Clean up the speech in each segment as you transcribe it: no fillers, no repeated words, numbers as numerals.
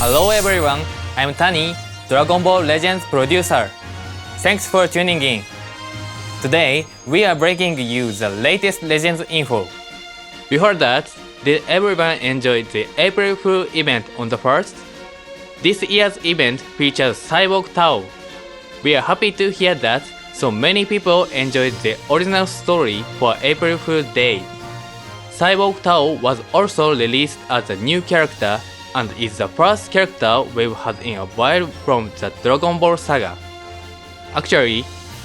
Hello everyone, I'm Tani, Dragon Ball Legends producer. Thanks for tuning in. Today, we are bringing you the latest Legends info. Before that, did everyone enjoy the April Fool event on the 1st? This year's event features Cyborg Tao. We are happy to hear that so many people enjoyed the original story for April Fool's Day. Cyborg Tao was also released as a new character and is the first character we've had in a while from the Dragon Ball Saga. Actually,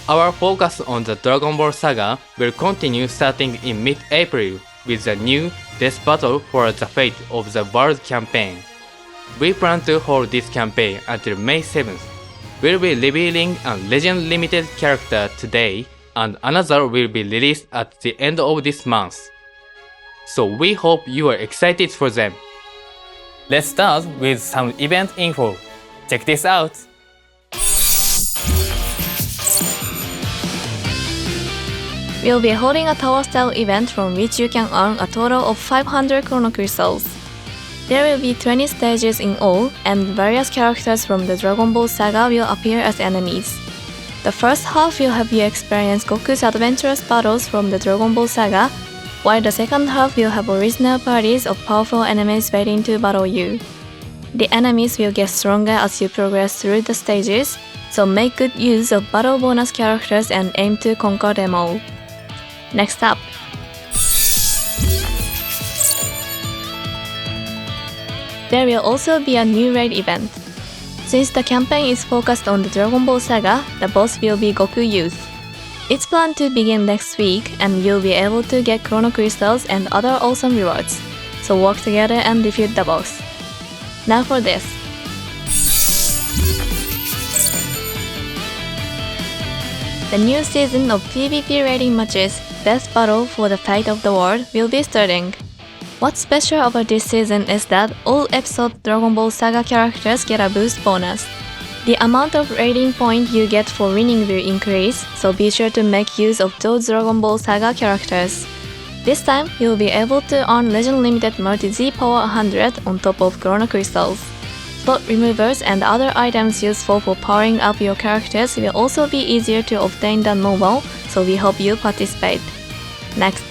our focus on the Dragon Ball Saga will continue starting in mid-April with the new Death Battle for the Fate of the World campaign. We plan to hold this campaign until May 7th. We'll be revealing a Legend Limited character today and another will be released at the end of this month. So we hope you are excited for them. Let's start with some event info. Check this out! We'll be holding a tower style event from which you can earn a total of 500 Chrono Crystals. There will be 20 stages in all, and various characters from the Dragon Ball Saga will appear as enemies. The first half will have you experience Goku's adventurous battles from the Dragon Ball Saga, while the second half will have original parties of powerful enemies waiting to battle you. The enemies will get stronger as you progress through the stages, so make good use of battle bonus characters and aim to conquer them all. Next up, there will also be a new raid event. Since the campaign is focused on the Dragon Ball Saga, the boss will be Goku Youth. It's planned to begin next week and you'll be able to get Chrono Crystals and other awesome rewards, so work together and defeat the boss. Now for this. The new season of PvP raiding matches, Death Battle for the Fate of the World, will be starting. What's special about this season is that all episode Dragon Ball Saga characters get a boost bonus. The amount of rating point you get for winning will increase, so be sure to make use of those Dragon Ball Saga characters. This time, you'll be able to earn Legend Limited Multi-Z Power 100 on top of Chrono Crystals. Slot removers and other items useful for powering up your characters will also be easier to obtain than normal, so we hope you participate. Next.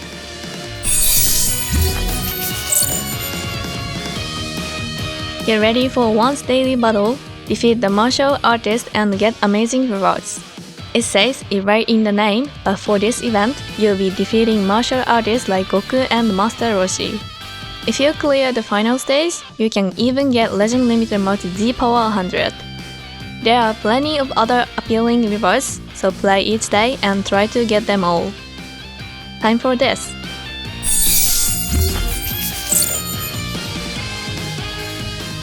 Get ready for once daily battle, defeat the martial artist and get amazing rewards. It says it right in the name, but for this event, you'll be defeating martial artists like Goku and Master Roshi. If you clear the final stage, you can even get Legend Limited Multi-Z Power 100. There are plenty of other appealing rewards, so play each day and try to get them all. Time for this.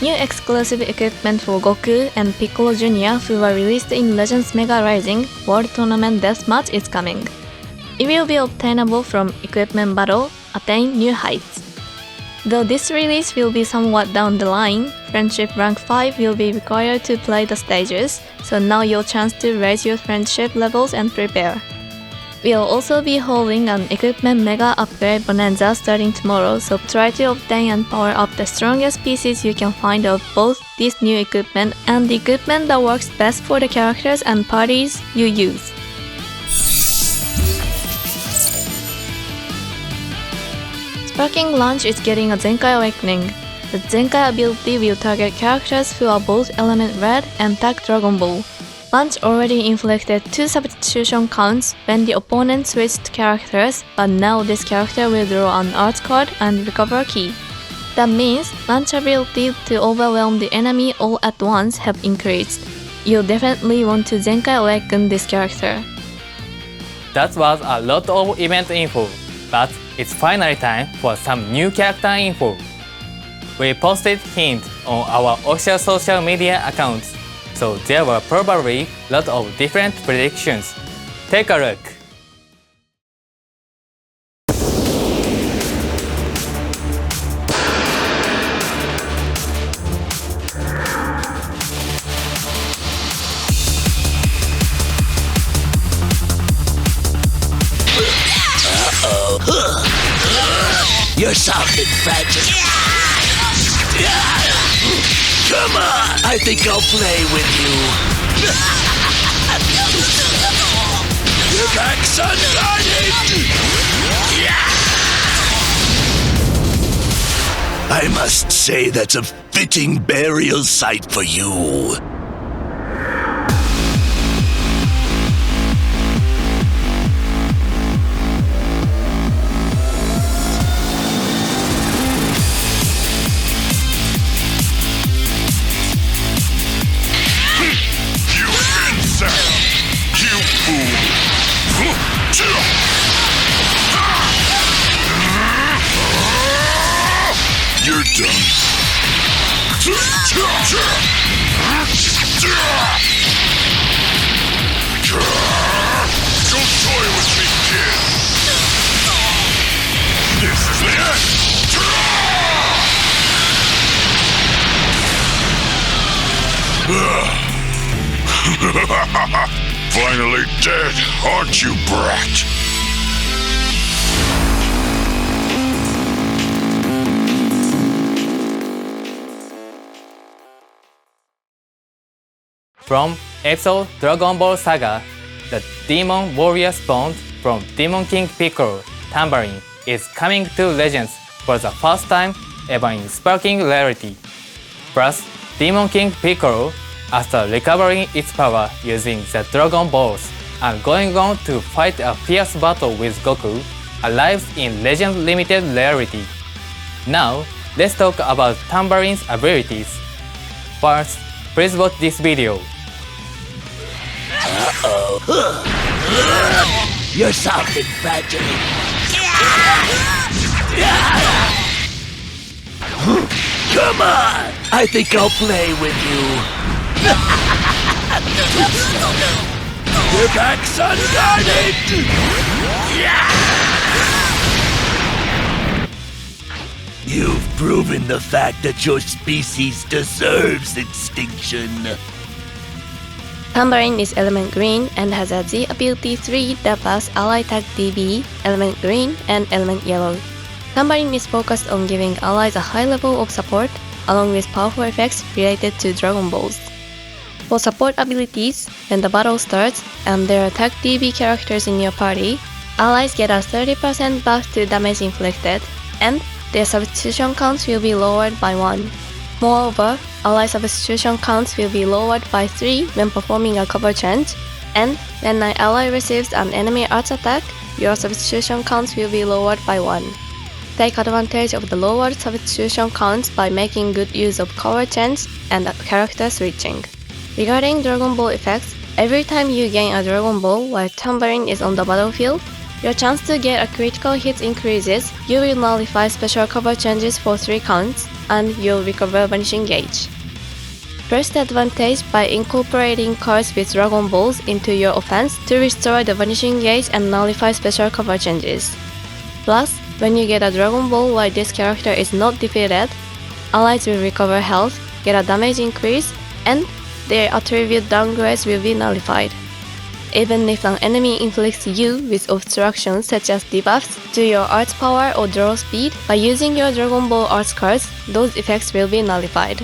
New exclusive equipment for Goku and Piccolo Jr. who were released in Legends Mega Rising World Tournament Deathmatch is coming. It will be obtainable from Equipment Battle, Attain New Heights. Though this release will be somewhat down the line, Friendship Rank 5 will be required to play the stages, so now your chance to raise your friendship levels and prepare. We'll also be holding an Equipment Mega Upgrade Bonanza starting tomorrow, so try to obtain and power up the strongest pieces you can find of both this new equipment and the equipment that works best for the characters and parties you use. Sparking Launch is getting a Zenkai Awakening. The Zenkai ability will target characters who are both Element Red and Tag Dragon Ball. Launch already inflicted 2 substitution counts when the opponent switched characters, but now this character will draw an art card and recover a key. That means Launch ability to overwhelm the enemy all at once have increased. You'll definitely want to Zenkai Awaken this character. That was a lot of event info, but it's finally time for some new character info. We posted hints on our official social media accounts, so there were probably a lot of different predictions. Take a look. You're sounding fragile. Come on! I think I'll play with you. Your back's unguarded! I must say that's a fitting burial site for you. You're done. Don't toy with me, kid. This is the end. Finally dead, aren't you, brat? From episode Dragon Ball Saga, the Demon Warrior spawned from Demon King Piccolo, Tambourine, is coming to Legends for the first time ever in Sparking Rarity. Plus, Demon King Piccolo, after recovering its power using the Dragon Balls and going on to fight a fierce battle with Goku, arrives in Legends Limited Rarity. Now, let's talk about Tambourine's abilities. First, please watch this video. You're sounding fragile. Come on! I think I'll play with you. Your back's unguarded! You've proven the fact that your species deserves extinction. Tambourine is element green and has a Z ability 3 that plus ally tag DB, element green, and element yellow. Tambourine is focused on giving allies a high level of support, along with powerful effects related to Dragon Balls. For support abilities, when the battle starts and there are tag DB characters in your party, allies get a 30% buff to damage inflicted, and their substitution counts will be lowered by 1. Moreover, ally substitution counts will be lowered by 3 when performing a cover change, and when an ally receives an enemy arts attack, your substitution counts will be lowered by 1. Take advantage of the lowered substitution counts by making good use of cover change and character switching. Regarding Dragon Ball effects, every time you gain a Dragon Ball while Tambourine is on the battlefield, your chance to get a critical hit increases, you will nullify special cover changes for 3 counts, and you'll recover Vanishing Gauge. Press the advantage by incorporating cards with Dragon Balls into your offense to restore the Vanishing Gauge and nullify special cover changes. Plus, when you get a Dragon Ball while this character is not defeated, allies will recover health, get a damage increase, and their attribute downgrades will be nullified. Even if an enemy inflicts you with obstructions such as debuffs to your arts power or draw speed, by using your Dragon Ball arts cards, those effects will be nullified.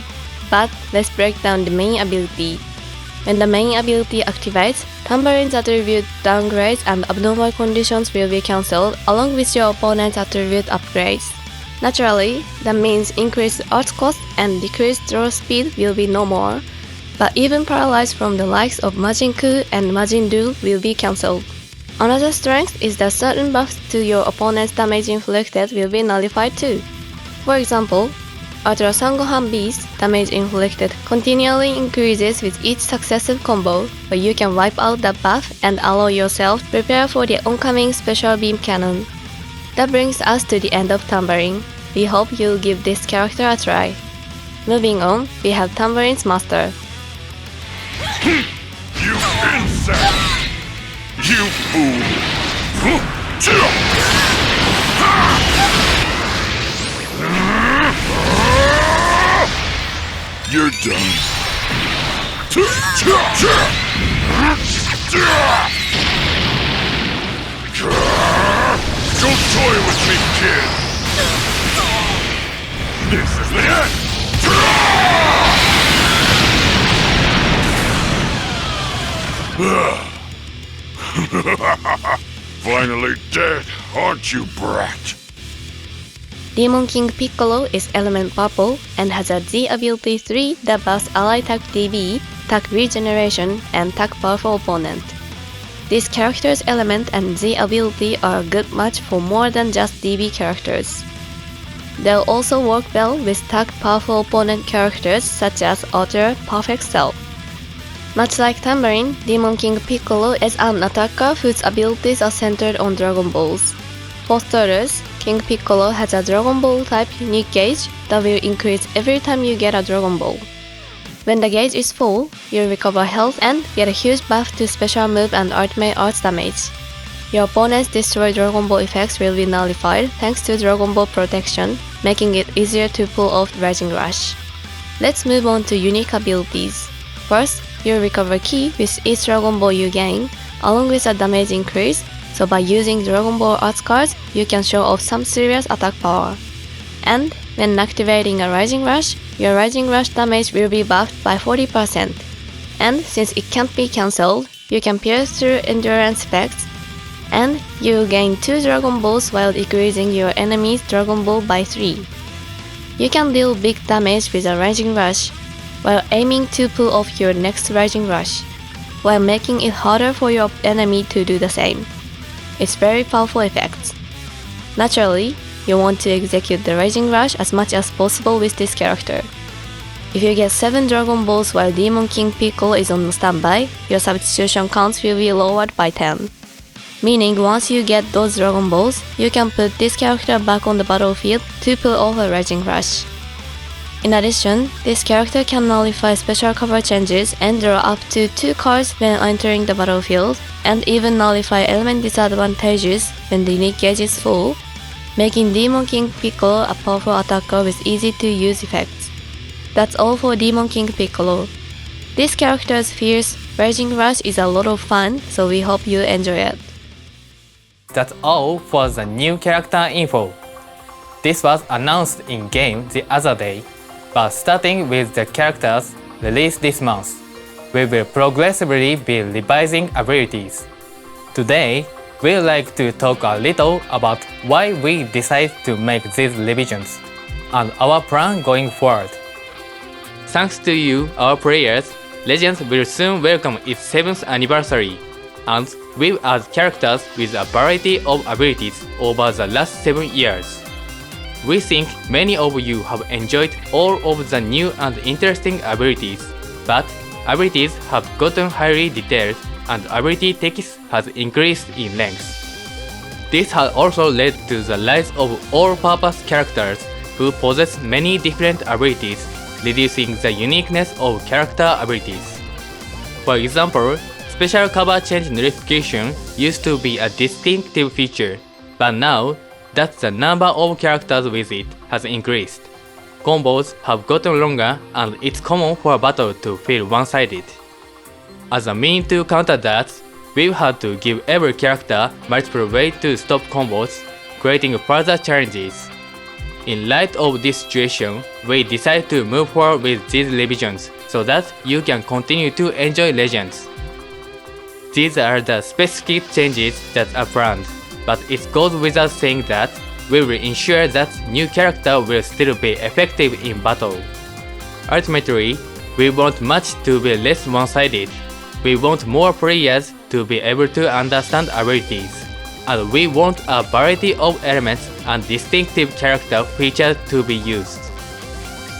But let's break down the main ability. When the main ability activates, Tambourine's attribute downgrades and abnormal conditions will be cancelled along with your opponent's attribute upgrades. Naturally, that means increased arts cost and decreased draw speed will be no more, but even paralyzed from the likes of Majin Buu and Majin Doo will be cancelled. Another strength is that certain buffs to your opponent's damage inflicted will be nullified too. For example, Ultra Sangohan Beast damage inflicted continually increases with each successive combo, but you can wipe out that buff and allow yourself to prepare for the oncoming Special Beam Cannon. That brings us to the end of Tambourine. We hope you'll give this character a try. Moving on, we have Tambourine's Master. You insect! You fool! You're done. Don't toy with me, kid! This is the end! Finally dead, aren't you, brat? Demon King Piccolo is element purple and has a Z ability 3 that buffs ally attack DB, attack regeneration, and attack powerful opponent. This character's element and Z ability are a good match for more than just DB characters. They'll also work well with attack powerful opponent characters such as Otter, Perfect Cell. Much like Tambourine, Demon King Piccolo is an attacker whose abilities are centered on Dragon Balls. For starters, King Piccolo has a Dragon Ball type unique gauge that will increase every time you get a Dragon Ball. When the gauge is full, you recover health and get a huge buff to special move and ultimate arts damage. Your opponent's destroy Dragon Ball effects will be nullified thanks to Dragon Ball protection, making it easier to pull off Rising Rush. Let's move on to unique abilities. First, you recover ki with each Dragon Ball you gain, along with a damage increase, so by using Dragon Ball Arts cards, you can show off some serious attack power. And when activating a Rising Rush, your Rising Rush damage will be buffed by 40%. And since it can't be cancelled, you can pierce through endurance effects, and you will gain 2 Dragon Balls while increasing your enemy's Dragon Ball by 3. You can deal big damage with a Rising Rush, while aiming to pull off your next Rising Rush, while making it harder for your enemy to do the same. It's very powerful effect. Naturally, you want to execute the Rising Rush as much as possible with this character. If you get 7 Dragon Balls while Demon King Piccolo is on standby, your substitution counts will be lowered by 10. Meaning once you get those Dragon Balls, you can put this character back on the battlefield to pull off a Rising Rush. In addition, this character can nullify special cover changes and draw up to 2 cards when entering the battlefield, and even nullify element disadvantages when the unique gauge is full, making Demon King Piccolo a powerful attacker with easy to use effects. That's all for Demon King Piccolo. This character's fierce Rising Rush is a lot of fun, so we hope you enjoy it. That's all for the new character info. This was announced in-game the other day, but starting with the characters released this month, we will progressively be revising abilities. Today, we'd like to talk a little about why we decided to make these revisions, and our plan going forward. Thanks to you, our players, Legends will soon welcome its 7th anniversary, and we've added characters with a variety of abilities over the last 7 years. We think many of you have enjoyed all of the new and interesting abilities, but abilities have gotten highly detailed and ability text has increased in length. This has also led to the rise of all-purpose characters who possess many different abilities, reducing the uniqueness of character abilities. For example, special cover change nullification used to be a distinctive feature, but now that the number of characters with it has increased, combos have gotten longer and it's common for a battle to feel one-sided. As a mean to counter that, we've had to give every character multiple ways to stop combos, creating further challenges. In light of this situation, we decided to move forward with these revisions so that you can continue to enjoy Legends. These are the specific changes that are planned, but it goes without saying that we will ensure that new character will still be effective in battle. Ultimately, we want match to be less one-sided. We want more players to be able to understand abilities, and we want a variety of elements and distinctive character features to be used.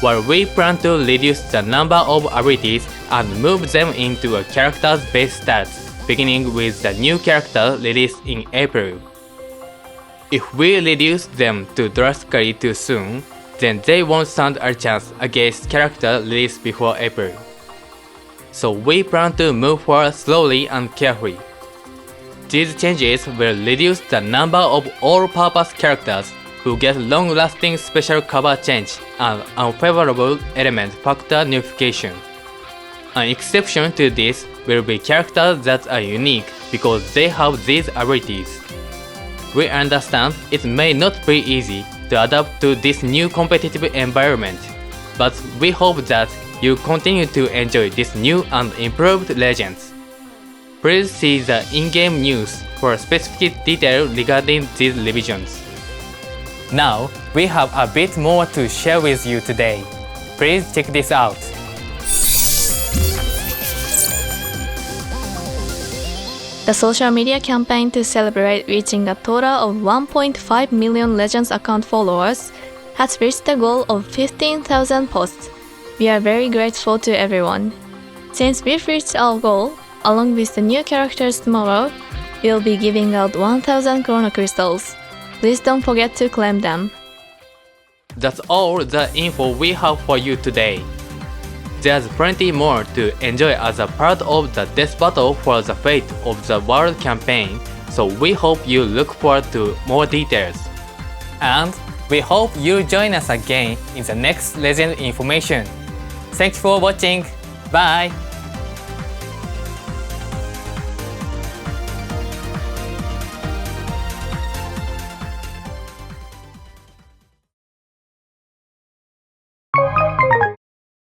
While we plan to reduce the number of abilities and move them into a character's base stats, beginning with the new character released in April. If we reduce them too drastically too soon, then they won't stand a chance against character released before April. So we plan to move forward slowly and carefully. These changes will reduce the number of all-purpose characters who get long-lasting special cover change and unfavorable element factor nullification. An exception to this will be characters that are unique because they have these abilities. We understand it may not be easy to adapt to this new competitive environment, but we hope that you continue to enjoy this new and improved Legends. Please see the in-game news for specific detail regarding these revisions. Now, we have a bit more to share with you today. Please check this out. The social media campaign to celebrate reaching a total of 1.5 million Legends account followers has reached the goal of 15,000 posts. We are very grateful to everyone. Since we've reached our goal, along with the new characters tomorrow, we'll be giving out 1,000 Chrono Crystals. Please don't forget to claim them. That's all the info we have for you today. There's plenty more to enjoy as a part of the Death Battle for the Fate of the World campaign, so we hope you look forward to more details. And we hope you join us again in the next Legend information. Thanks for watching. Bye!